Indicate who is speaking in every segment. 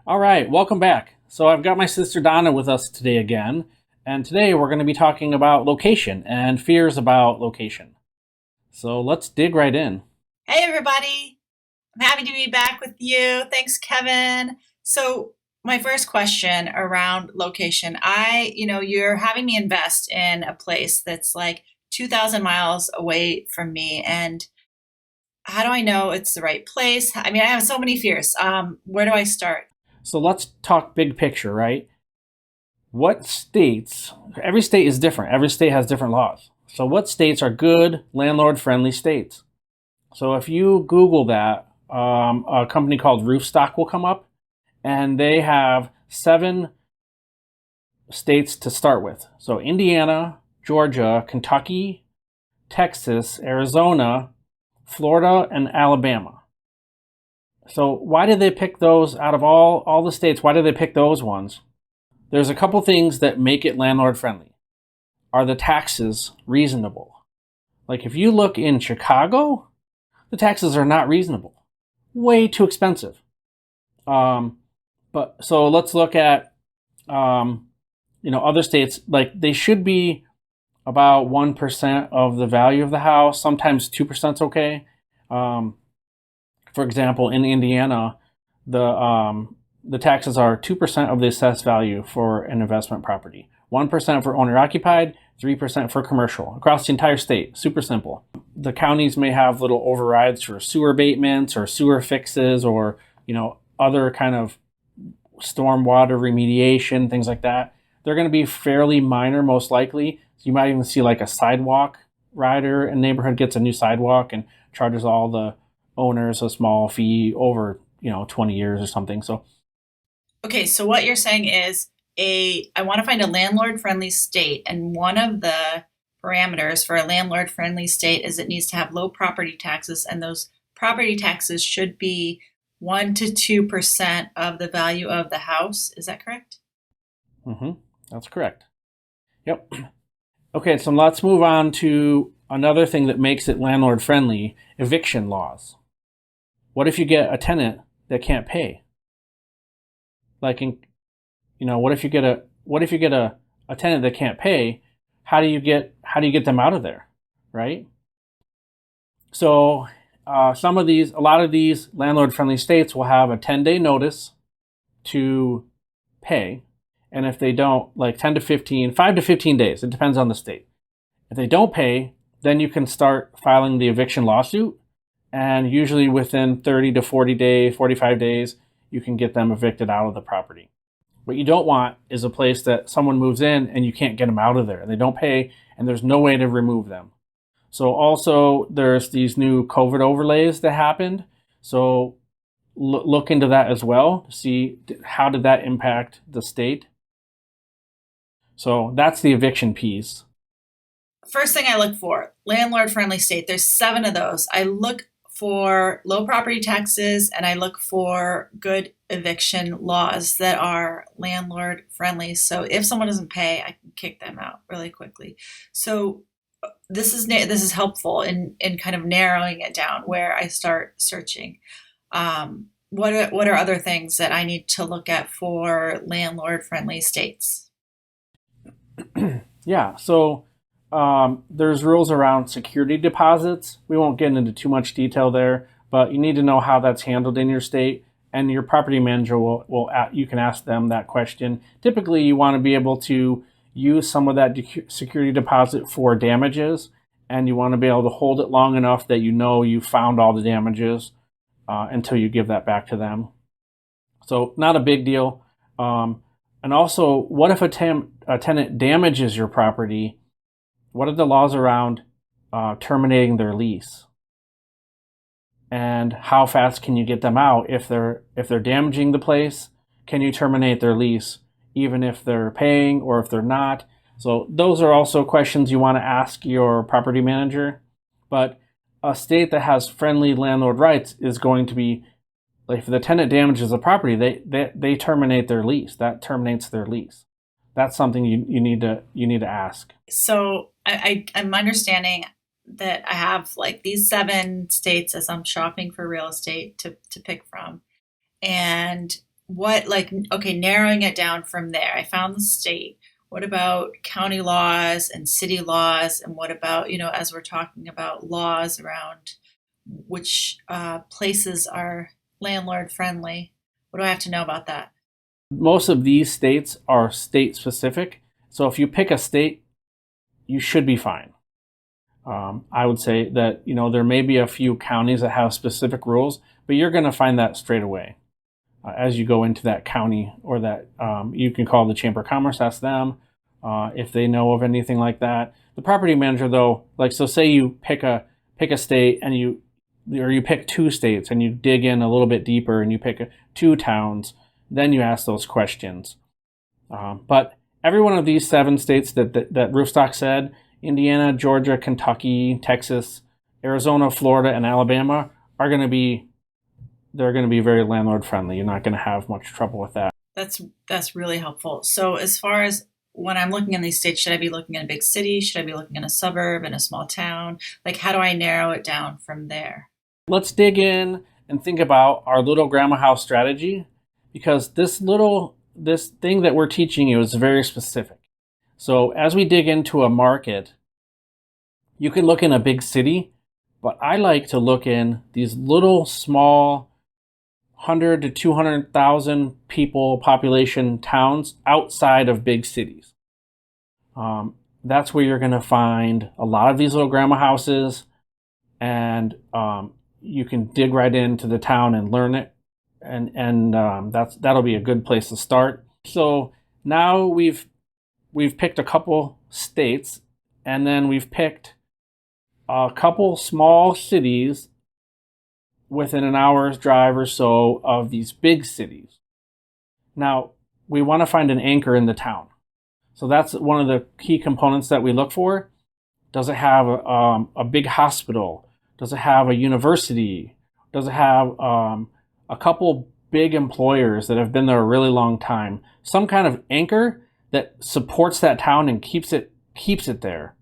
Speaker 1: All right, welcome back. So I've got my sister Donna with us today again, and today we're going to be talking about location and fears about location. So let's dig right in.
Speaker 2: Hey, everybody. I'm happy to be back with you. Thanks, Kevin. So, my first question around location. You're having me invest in a place that's like 2,000 miles away from me. And how do I know it's the right place? I mean, I have so many fears. Where do I start?
Speaker 1: So let's talk big picture, right? What states, every state is different, every state has different laws. So, what states are good landlord friendly states? So, if you Google that, a company called Roofstock will come up, and they have 7 states to start with. So, Indiana, Georgia, Kentucky, Texas, Arizona, Florida, and Alabama. So why did they pick those out of all the states? Why did they pick those ones? There's a couple things that make it landlord friendly. Are the taxes reasonable? Like if you look in Chicago, the taxes are not reasonable. Way too expensive. But so let's look at other states. Like they should be about 1% of the value of the house. Sometimes 2% is okay. Um, For example, in Indiana, the taxes are 2% of the assessed value for an investment property, 1% for owner occupied, 3% for commercial across the entire state. Super simple. The counties may have little overrides for sewer abatements or sewer fixes or other kind of stormwater remediation, things like that. They're going to be fairly minor, most likely. You might even see like a sidewalk rider in a neighborhood gets a new sidewalk and charges all the owners a small fee over 20 years or something. So
Speaker 2: Okay, so what you're saying is I want to find a landlord friendly state, and one of the parameters for a landlord friendly state is it needs to have low property taxes, and those property taxes should be 1 to 2% of the value of the house. Is that correct?
Speaker 1: hmm that's correct. Yep. Okay, so let's move on to another thing that makes it landlord friendly: eviction laws. What if you get a tenant that can't pay? Like what if you get a tenant that can't pay? How do you get them out of there, right? So a lot of these landlord friendly states will have a 10-day notice to pay, and if they don't, like 10 to 15, 5 to 15 days, it depends on the state. If they don't pay, then you can start filing the eviction lawsuit, and usually within 30 to 40 days, 45 days, you can get them evicted out of the property. What you don't want is a place that someone moves in and you can't get them out of there. They don't pay and there's no way to remove them. So also there's these new COVID overlays that happened. So look into that as well to see how did that impact the state. So that's the eviction piece.
Speaker 2: First thing I look for, landlord friendly state. There's 7 of those. I look for low property taxes and I look for good eviction laws that are landlord friendly. So if someone doesn't pay, I can kick them out really quickly. So this is helpful in kind of narrowing it down where I start searching. What are other things that I need to look at for landlord friendly states?
Speaker 1: Yeah, so there's rules around security deposits. We won't get into too much detail there, but you need to know how that's handled in your state, and your property manager you can ask them that question. Typically, you want to be able to use some of that security deposit for damages, and you want to be able to hold it long enough that you found all the damages until you give that back to them. So not a big deal. And also, what if a tenant damages your property? What are the laws around terminating their lease? And how fast can you get them out if they're damaging the place? Can you terminate their lease even if they're paying or if they're not? So those are also questions you want to ask your property manager. But a state that has friendly landlord rights is going to be like if the tenant damages the property, they terminate their lease. That terminates their lease. That's something you need to ask.
Speaker 2: So I'm understanding that I have like these 7 states as I'm shopping for real estate to pick from. And what, like, okay, narrowing it down from there. I found the state. What about county laws and city laws? And what about, as we're talking about laws around which places are landlord friendly? What do I have to know about that?
Speaker 1: Most of these states are state specific. So if you pick a state, you should be fine. I would say that, there may be a few counties that have specific rules, but you're going to find that straight away. As you go into that county, or that you can call the Chamber of Commerce, ask them if they know of anything like that. The property manager, though, like, so say you pick a state, and you pick two states, and you dig in a little bit deeper, and you pick two towns, then you ask those questions. But every one of these 7 states that Roofstock said, Indiana, Georgia, Kentucky, Texas, Arizona, Florida, and Alabama, are going to be they're going to be very landlord friendly. You're not going to have much trouble with that.
Speaker 2: That's really helpful. So as far as when I'm looking in these states, should I be looking in a big city? Should I be looking in a suburb, in a small town? Like, how do I narrow it down from there?
Speaker 1: Let's dig in and think about our little grandma house strategy, because this thing that we're teaching you is very specific. So as we dig into a market, you can look in a big city, but I like to look in these little small 100 to 200,000 people population towns outside of big cities. That's where you're going to find a lot of these little grandma houses, and you can dig right into the town and learn it, and that'll be a good place to start. So now we've picked a couple states, and then we've picked a couple small cities within an hour's drive or so of these big cities. Now, we want to find an anchor in the town. So that's one of the key components that we look for. Does it have a big hospital? Does it have a university? Does it have a couple big employers that have been there a really long time? Some kind of anchor that supports that town and keeps it there.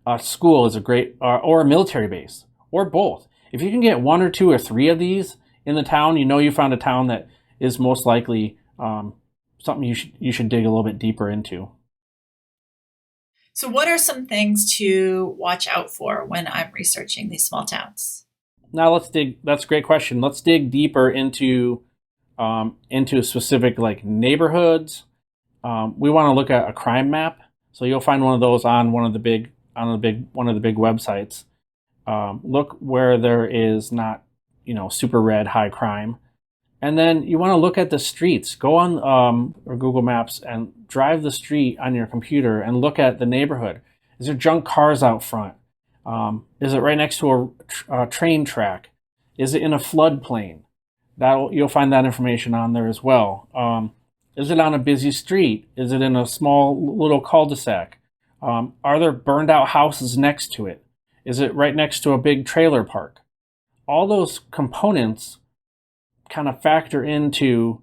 Speaker 1: A school is a great, or a military base, or both. If you can get 1 or 2 or 3 of these in the town, you found a town that is most likely something you should dig a little bit deeper into.
Speaker 2: So what are some things to watch out for when I'm researching these small towns?
Speaker 1: Now let's dig. That's a great question. Let's dig deeper into specific, like, neighborhoods. We want to look at a crime map. So you'll find one of those on one of the big websites. Look where there is not, super red high crime. And then you want to look at the streets. Go on or Google Maps and drive the street on your computer and look at the neighborhood. Is there junk cars out front? Is it right next to a train track? Is it in a floodplain? You'll find that information on there as well. Is it on a busy street? Is it in a small little cul-de-sac? Are there burned out houses next to it? Is it right next to a big trailer park? All those components kind of factor into,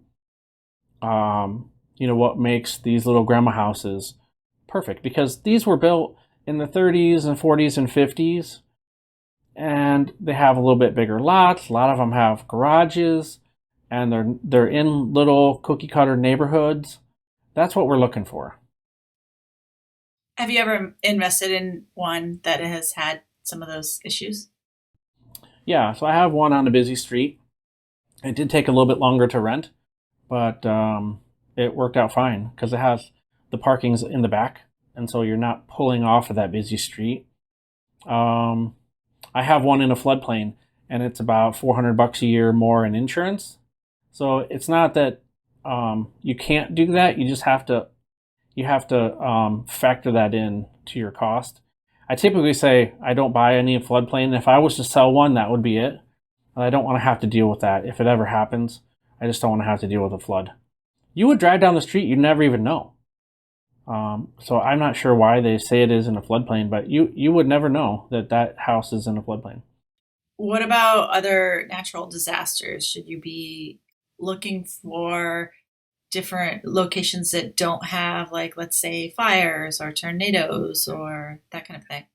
Speaker 1: what makes these little grandma houses perfect, because these were built in the 30s and 40s and 50s, and they have a little bit bigger lots. A lot of them have garages, and they're in little cookie cutter neighborhoods. That's what we're looking for.
Speaker 2: Have you ever invested in one that has had some of those issues?
Speaker 1: Yeah, so I have one on a busy street. It did take a little bit longer to rent, but it worked out fine because it has the parking's in the back, and so you're not pulling off of that busy street. I have one in a floodplain, and it's about $400 a year more in insurance. So it's not that you can't do that. You just have to factor that in to your cost. I typically say I don't buy any floodplain. If I was to sell one, that would be it. I don't want to have to deal with that. If it ever happens, I just don't want to have to deal with a flood. You would drive down the street, you'd never even know. So I'm not sure why they say it is in a floodplain, but you would never know that house is in a floodplain.
Speaker 2: What about other natural disasters? Should you be looking for different locations that don't have, like, let's say, fires or tornadoes or that kind of thing?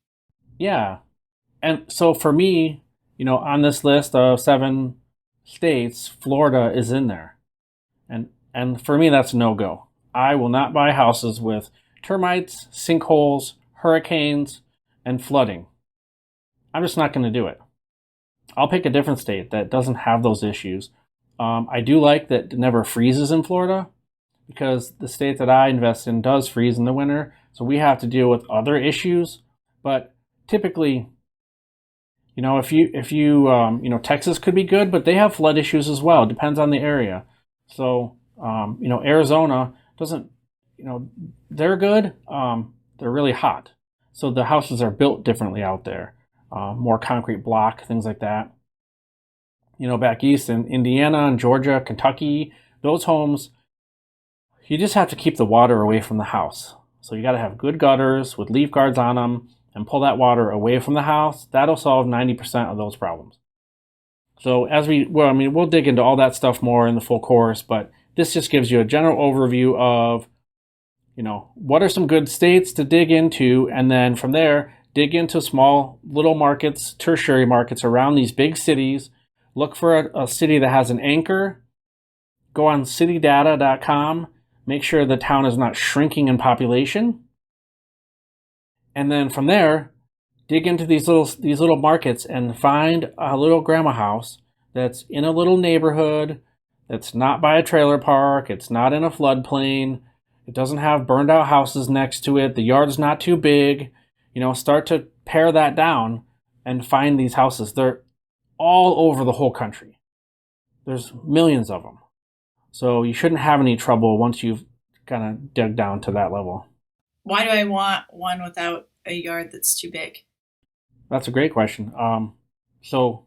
Speaker 1: Yeah. And so for me, on this list of 7 states, Florida is in there. And for me, that's a no-go. I will not buy houses with termites, sinkholes, hurricanes, and flooding. I'm just not going to do it. I'll pick a different state that doesn't have those issues. I do like that it never freezes in Florida, because the state that I invest in does freeze in the winter, so we have to deal with other issues. But typically, if you Texas could be good, but they have flood issues as well. It depends on the area. So, Arizona doesn't, they're good. They're really hot. So the houses are built differently out there. More concrete block, things like that. Back east in Indiana and Georgia, Kentucky, those homes, you just have to keep the water away from the house. So you got to have good gutters with leaf guards on them and pull that water away from the house. That'll solve 90% of those problems. So we'll dig into all that stuff more in the full course, but this just gives you a general overview of, what are some good states to dig into, and then from there, dig into small little markets, tertiary markets around these big cities. Look for a city that has an anchor. Go on citydata.com. Make sure the town is not shrinking in population. And then from there, dig into these little markets and find a little grandma house that's in a little neighborhood, that's not by a trailer park, it's not in a floodplain, it doesn't have burned out houses next to it, the yard's not too big. Start to pare that down and find these houses. They're all over the whole country. There's millions of them. So you shouldn't have any trouble once you've kind of dug down to that level.
Speaker 2: Why do I want one without a yard that's too big?
Speaker 1: That's a great question. So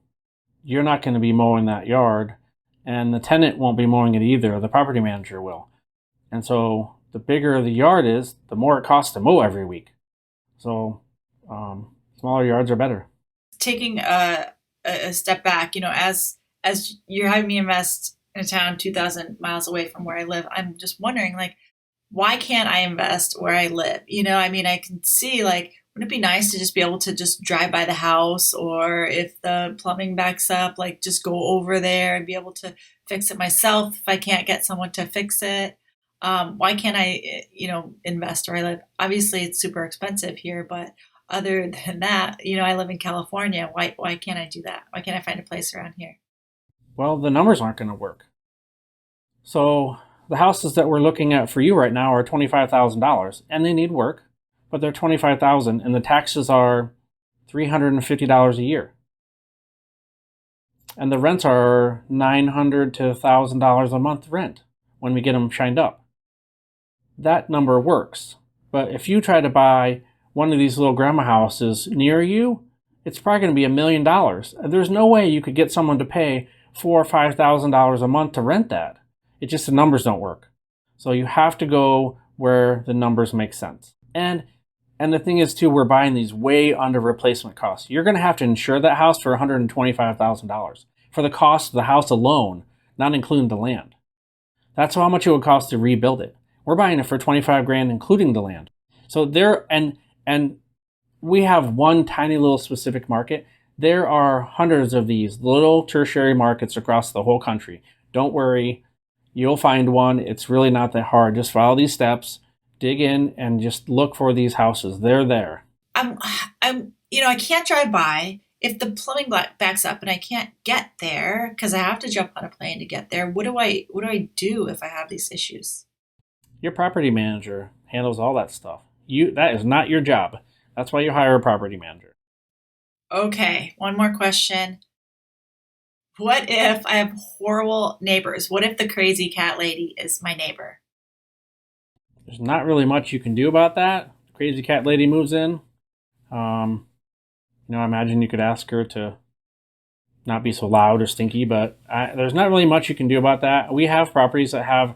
Speaker 1: you're not going to be mowing that yard, and the tenant won't be mowing it either. The property manager will. And so the bigger the yard is, the more it costs to mow every week. So smaller yards are better.
Speaker 2: Taking a step back, as you're having me invest in a town 2,000 miles away from where I live, I'm just wondering, why can't I invest where I live? I can see, wouldn't it be nice to just be able to just drive by the house, or if the plumbing backs up, just go over there and be able to fix it myself if I can't get someone to fix it? Why can't I, invest where I live? Obviously, it's super expensive here, but other than that, I live in California. Why can't I do that? Why can't I find a place around here?
Speaker 1: Well, the numbers aren't going to work. So the houses that we're looking at for you right now are $25,000, and they need work, but they're $25,000, and the taxes are $350 a year. And the rents are $900 to $1,000 a month rent when we get them shined up. That number works. But if you try to buy one of these little grandma houses near you, it's probably going to be $1 million. There's no way you could get someone to pay $4,000 or $5,000 a month to rent that. The numbers don't work. So you have to go where the numbers make sense. And the thing is too, we're buying these way under replacement costs. You're going to have to insure that house for $125,000 for the cost of the house alone, not including the land. That's how much it would cost to rebuild it. We're buying it for $25,000, including the land. So and we have one tiny little specific market. There are hundreds of these little tertiary markets across the whole country. Don't worry, you'll find one. It's really not that hard. Just follow these steps, dig in, and just look for these houses. They're there.
Speaker 2: I can't drive by. If the plumbing backs up and I can't get there because I have to jump on a plane to get there, what do I do if I have these issues?
Speaker 1: Your property manager handles all that stuff. That is not your job. That's why you hire a property manager.
Speaker 2: Okay, one more question. What if I have horrible neighbors? What if the crazy cat lady is my neighbor?
Speaker 1: There's not really much you can do about that. The crazy cat lady moves in. I imagine you could ask her to not be so loud or stinky, but there's not really much you can do about that. We have properties that have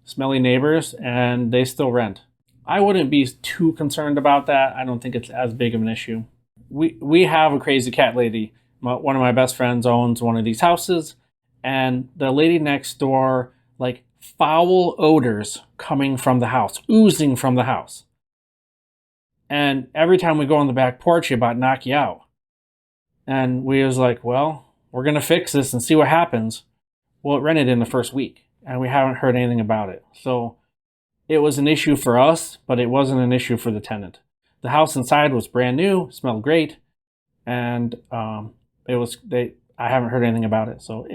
Speaker 1: smelly neighbors, and they still rent. I wouldn't be too concerned about that. I don't think it's as big of an issue. We have a crazy cat lady. One of my best friends owns one of these houses, and the lady next door, foul odors coming from the house, oozing from the house. And every time we go on the back porch, she about knock you out. And we was like, well, we're going to fix this and see what happens. Well, it rented in the first week. and we haven't heard anything about it. So it was an issue for us, but it wasn't an issue for the tenant. The house inside was brand new, smelled great, and I haven't heard anything about it. So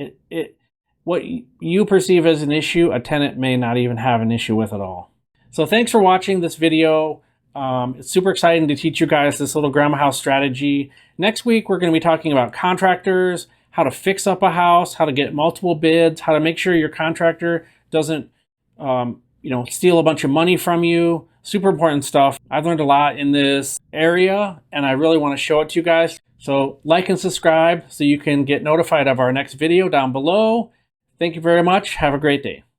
Speaker 1: what you perceive as an issue, a tenant may not even have an issue with at all. So thanks for watching this video. It's super exciting to teach you guys this little grandma house strategy. Next week, we're going to be talking about contractors, how to fix up a house, how to get multiple bids, how to make sure your contractor doesn't steal a bunch of money from you. Super important stuff. I've learned a lot in this area, and I really want to show it to you guys. So like and subscribe so you can get notified of our next video down below. Thank you very much. Have a great day.